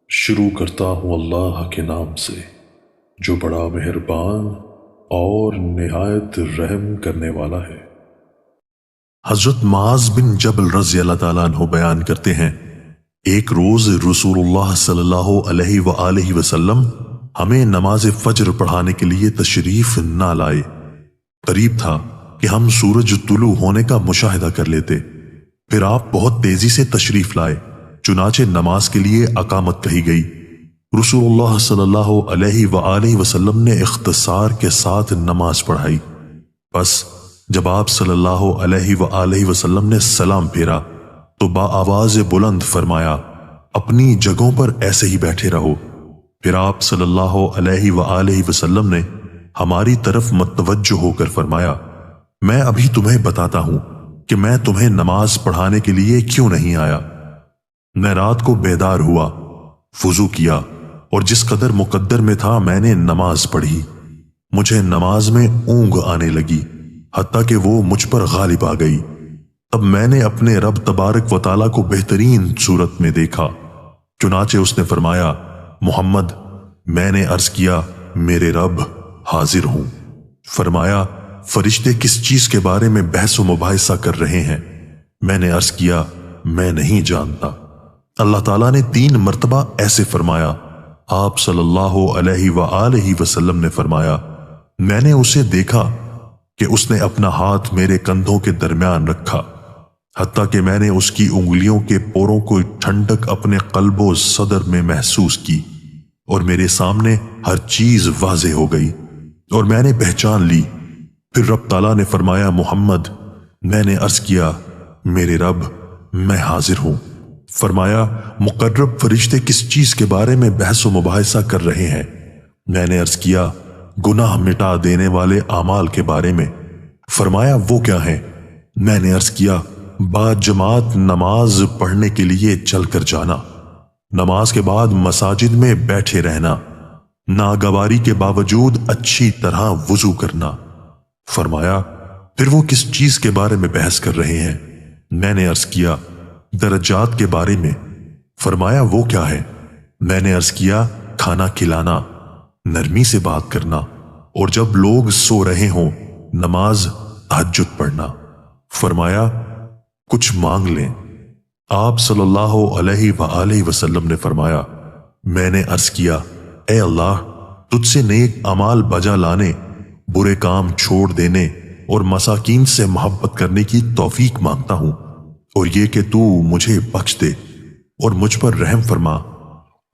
شروع کرتا ہوں اللہ کے نام سے جو بڑا مہربان اور نہایت رحم کرنے والا ہے۔ حضرت معاذ بن جبل رضی اللہ تعالیٰ عنہ بیان کرتے ہیں، ایک روز رسول اللہ صلی اللہ علیہ وآلہ وسلم ہمیں نماز فجر پڑھانے کے لیے تشریف نہ لائے۔ قریب تھا کہ ہم سورج طلوع ہونے کا مشاہدہ کر لیتے، پھر آپ بہت تیزی سے تشریف لائے، چنانچہ نماز کے لیے اقامت کہی گئی۔ رسول اللہ صلی اللہ علیہ وآلہ وسلم نے اختصار کے ساتھ نماز پڑھائی۔ بس جب آپ صلی اللہ علیہ وآلہ وسلم نے سلام پھیرا تو بآواز بلند فرمایا، اپنی جگہوں پر ایسے ہی بیٹھے رہو۔ پھر آپ صلی اللہ علیہ وآلہ وسلم نے ہماری طرف متوجہ ہو کر فرمایا، میں ابھی تمہیں بتاتا ہوں کہ میں تمہیں نماز پڑھانے کے لیے کیوں نہیں آیا۔ میں رات کو بیدار ہوا، وضو کیا اور جس قدر مقدر میں تھا میں نے نماز پڑھی۔ مجھے نماز میں اونگ آنے لگی، حتیٰ کہ وہ مجھ پر غالب آ گئی۔ تب میں نے اپنے رب تبارک و تعالیٰ کو بہترین صورت میں دیکھا، چنانچہ اس نے فرمایا، محمد۔ میں نے عرض کیا، میرے رب حاضر ہوں۔ فرمایا، فرشتے کس چیز کے بارے میں بحث و مباحثہ کر رہے ہیں؟ میں نے عرض کیا، میں نہیں جانتا۔ اللہ تعالیٰ نے 3 مرتبہ ایسے فرمایا۔ آپ صلی اللہ علیہ وآلہ وسلم نے فرمایا، میں نے اسے دیکھا کہ اس نے اپنا ہاتھ میرے کندھوں کے درمیان رکھا، حتیٰ کہ میں نے اس کی انگلیوں کے پوروں کو ٹھنڈک اپنے قلب و صدر میں محسوس کی، اور میرے سامنے ہر چیز واضح ہو گئی اور میں نے پہچان لی۔ پھر رب تعالیٰ نے فرمایا، محمد۔ میں نے عرض کیا، میرے رب میں حاضر ہوں۔ فرمایا، مقرب فرشتے کس چیز کے بارے میں بحث و مباحثہ کر رہے ہیں؟ میں نے عرض کیا، گناہ مٹا دینے والے اعمال کے بارے میں۔ فرمایا، وہ کیا ہیں؟ میں نے عرض کیا، با جماعت نماز پڑھنے کے لیے چل کر جانا، نماز کے بعد مساجد میں بیٹھے رہنا، ناگواری کے باوجود اچھی طرح وضو کرنا۔ فرمایا، پھر وہ کس چیز کے بارے میں بحث کر رہے ہیں؟ میں نے عرض کیا، درجات کے بارے میں۔ فرمایا، وہ کیا ہے؟ میں نے عرض کیا، کھانا کھلانا، نرمی سے بات کرنا، اور جب لوگ سو رہے ہوں نماز تہجد پڑھنا۔ فرمایا، کچھ مانگ لیں۔ آپ صلی اللہ علیہ وآلہ وسلم نے فرمایا، میں نے عرض کیا، اے اللہ، تجھ سے نیک اعمال بجا لانے، برے کام چھوڑ دینے اور مساکین سے محبت کرنے کی توفیق مانگتا ہوں، اور یہ کہ تو مجھے بخش دے اور مجھ پر رحم فرما،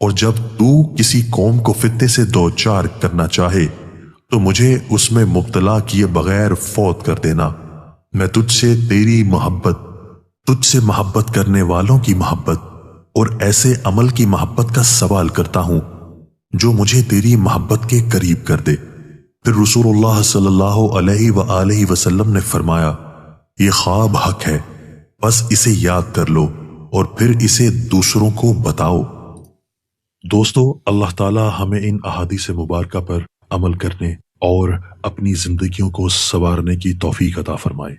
اور جب تو کسی قوم کو فتنے سے دوچار کرنا چاہے تو مجھے اس میں مبتلا کیے بغیر فوت کر دینا۔ میں تجھ سے تیری محبت، تجھ سے محبت کرنے والوں کی محبت اور ایسے عمل کی محبت کا سوال کرتا ہوں جو مجھے تیری محبت کے قریب کر دے۔ پھر رسول اللہ صلی اللہ علیہ وآلہ وسلم نے فرمایا، یہ خواب حق ہے، بس اسے یاد کر لو اور پھر اسے دوسروں کو بتاؤ۔ دوستو، اللہ تعالی ہمیں ان احادیث مبارکہ پر عمل کرنے اور اپنی زندگیوں کو سنوارنے کی توفیق عطا فرمائے۔